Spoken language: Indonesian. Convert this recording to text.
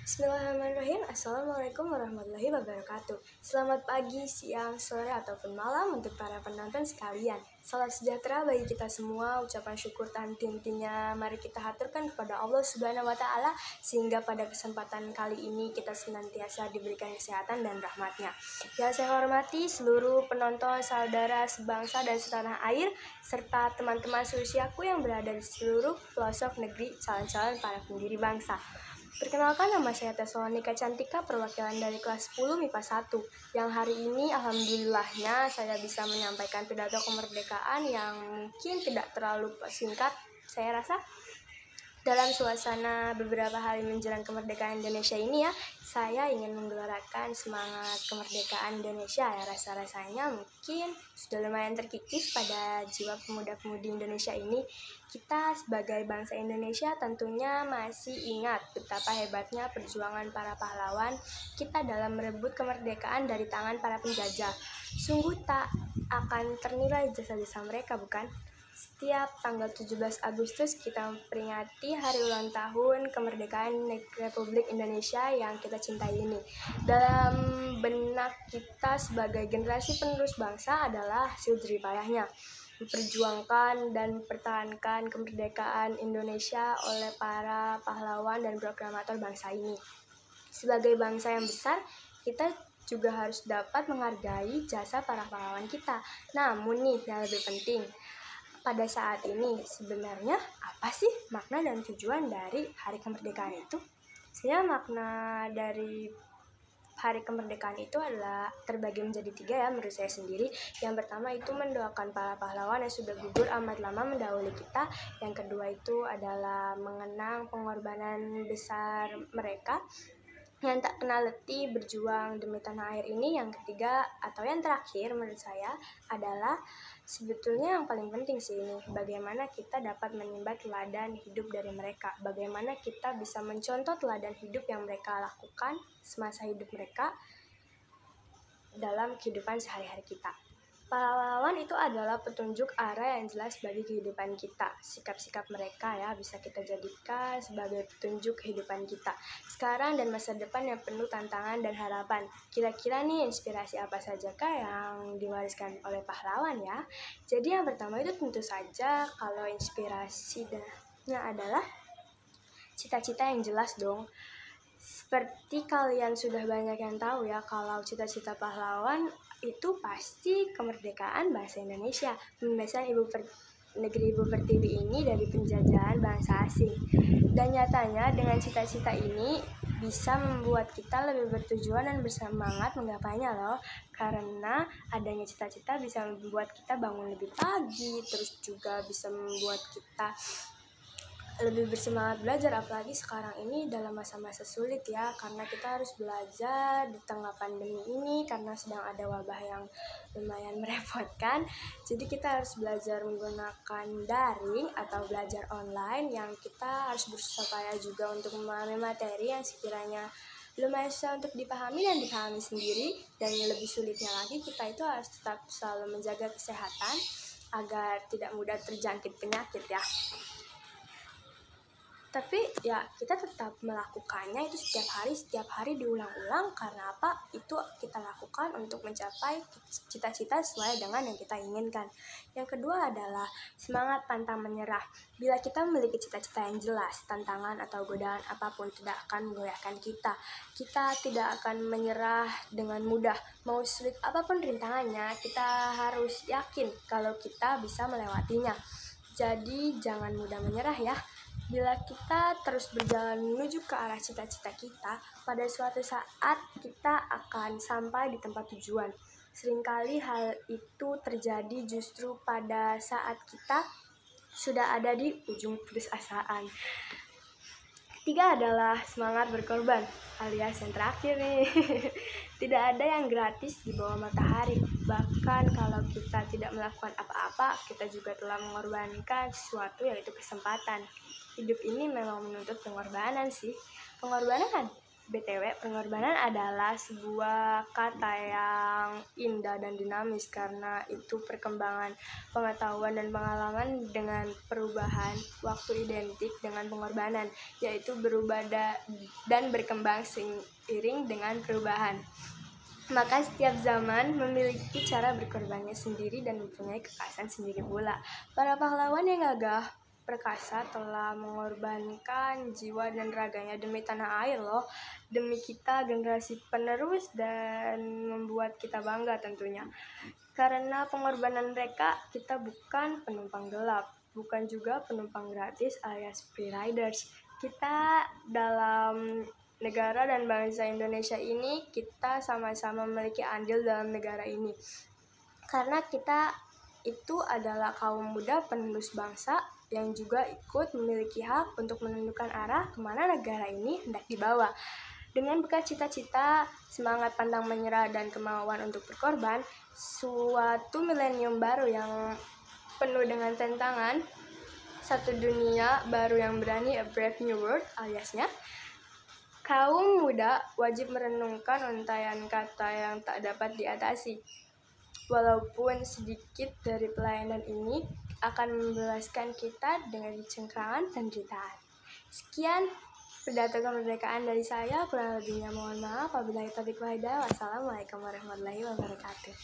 Bismillahirrahmanirrahim. Assalamualaikum warahmatullahi wabarakatuh. Selamat pagi, siang, sore, ataupun malam untuk para penonton sekalian. Salam sejahtera bagi kita semua. Ucapan syukur henti-hentinya mari kita haturkan kepada Allah Subhanahu wa Ta'ala, sehingga pada kesempatan kali ini kita senantiasa diberikan kesehatan dan rahmatnya. Yang saya hormati seluruh penonton, saudara sebangsa dan setanah air, serta teman-teman seusiaku yang berada di seluruh pelosok negeri, calon-calon para pendiri bangsa. Perkenalkan, nama saya Tesalonika Cantika, perwakilan dari kelas 10 MIPA 1, yang hari ini alhamdulillahnya saya bisa menyampaikan pidato kemerdekaan yang mungkin tidak terlalu singkat, saya rasa. Dalam suasana beberapa hari menjelang kemerdekaan Indonesia ini ya, saya ingin menggelorakan semangat kemerdekaan Indonesia ya. Rasa-rasanya mungkin sudah lumayan terkikis pada jiwa pemuda-pemudi Indonesia ini. Kita sebagai bangsa Indonesia tentunya masih ingat betapa hebatnya perjuangan para pahlawan kita dalam merebut kemerdekaan dari tangan para penjajah. Sungguh tak akan ternilai jasa-jasa mereka, bukan? Setiap tanggal 17 Agustus kita memperingati hari ulang tahun kemerdekaan Republik Indonesia yang kita cintai ini. Dalam benak kita sebagai generasi penerus bangsa adalah hasil jeripayahnya memperjuangkan dan mempertahankan kemerdekaan Indonesia oleh para pahlawan dan proklamator bangsa ini. Sebagai bangsa yang besar, kita juga harus dapat menghargai jasa para pahlawan kita. Namun nih, yang lebih penting, pada saat ini sebenarnya apa sih makna dan tujuan dari hari kemerdekaan itu? Sebenarnya makna dari hari kemerdekaan itu adalah terbagi menjadi 3 ya menurut saya sendiri. Yang pertama itu mendoakan para pahlawan yang sudah gugur amat lama mendahului kita. Yang kedua itu adalah mengenang pengorbanan besar mereka yang tak kenal letih berjuang demi tanah air ini. Yang ketiga atau yang terakhir menurut saya adalah sebetulnya yang paling penting sih ini, bagaimana kita dapat menimba teladan hidup dari mereka, bagaimana kita bisa mencontoh teladan hidup yang mereka lakukan semasa hidup mereka dalam kehidupan sehari-hari kita. Pahlawan itu adalah petunjuk arah yang jelas bagi kehidupan kita. Sikap-sikap mereka ya bisa kita jadikan sebagai petunjuk kehidupan kita sekarang dan masa depan yang penuh tantangan dan harapan. Kira-kira nih inspirasi apa saja yang diwariskan oleh pahlawan ya? Jadi yang pertama itu tentu saja kalau inspirasinya adalah cita-cita yang jelas dong. Seperti kalian sudah banyak yang tahu ya, kalau cita-cita pahlawan itu pasti kemerdekaan bangsa Indonesia, pembebasan negeri ibu pertiwi ini dari penjajahan bangsa asing. Dan nyatanya dengan cita-cita ini bisa membuat kita lebih bertujuan dan bersemangat menggapainya loh. Karena adanya cita-cita bisa membuat kita bangun lebih pagi, terus juga bisa membuat kita lebih bersemangat belajar, apalagi sekarang ini dalam masa-masa sulit ya, karena kita harus belajar di tengah pandemi ini karena sedang ada wabah yang lumayan merepotkan. Jadi kita harus belajar menggunakan daring atau belajar online, yang kita harus berupaya juga untuk memahami materi yang sekiranya lumayan susah untuk dipahami dan dipahami sendiri. Dan yang lebih sulitnya lagi, kita itu harus tetap selalu menjaga kesehatan agar tidak mudah terjangkit penyakit ya. Tapi ya kita tetap melakukannya itu setiap hari diulang-ulang. Karena apa? Itu kita lakukan untuk mencapai cita-cita sesuai dengan yang kita inginkan. Yang kedua adalah semangat pantang menyerah. Bila kita memiliki cita-cita yang jelas, tantangan atau godaan apapun tidak akan menggoyahkan kita. Kita tidak akan menyerah dengan mudah. Mau sulit apapun rintangannya, kita harus yakin kalau kita bisa melewatinya. Jadi jangan mudah menyerah ya. Bila kita terus berjalan menuju ke arah cita-cita kita, pada suatu saat kita akan sampai di tempat tujuan. Seringkali hal itu terjadi justru pada saat kita sudah ada di ujung putus asaan. Ketiga adalah semangat berkorban, alias yang terakhir nih. Tidak ada yang gratis di bawah matahari. Bahkan kalau kita tidak melakukan apa-apa, kita juga telah mengorbankan sesuatu, yaitu kesempatan. Hidup ini memang menuntut pengorbanan sih. Pengorbanan BTW, pengorbanan adalah sebuah kata yang indah dan dinamis karena itu perkembangan pengetahuan dan pengalaman dengan perubahan waktu identik dengan pengorbanan, yaitu berubah dan berkembang seiring dengan perubahan. Maka setiap zaman memiliki cara berkorbannya sendiri dan mempunyai kekhasan sendiri pula. Para pahlawan yang gagah perkasa telah mengorbankan jiwa dan raganya demi tanah air loh, demi kita generasi penerus dan membuat kita bangga tentunya. Karena pengorbanan mereka, kita bukan penumpang gelap, bukan juga penumpang gratis alias free riders. Kita dalam negara dan bangsa Indonesia ini, kita sama-sama memiliki andil dalam negara ini. Karena kita itu adalah kaum muda penerus bangsa yang juga ikut memiliki hak untuk menentukan arah kemana negara ini hendak dibawa. Dengan bekal cita-cita, semangat pantang menyerah, dan kemauan untuk berkorban, suatu milenium baru yang penuh dengan tantangan, satu dunia baru yang berani, a brave new world aliasnya, kaum muda wajib merenungkan untaian kata yang tak dapat diatasi. Walaupun sedikit dari pelayanan ini akan membebaskan kita dari cengkraman penderitaan. Sekian pidato kemerdekaan dari saya, kurang lebihnya mohon maaf. Wabillahi taufiq wal hidayah. Wassalamualaikum warahmatullahi wabarakatuh.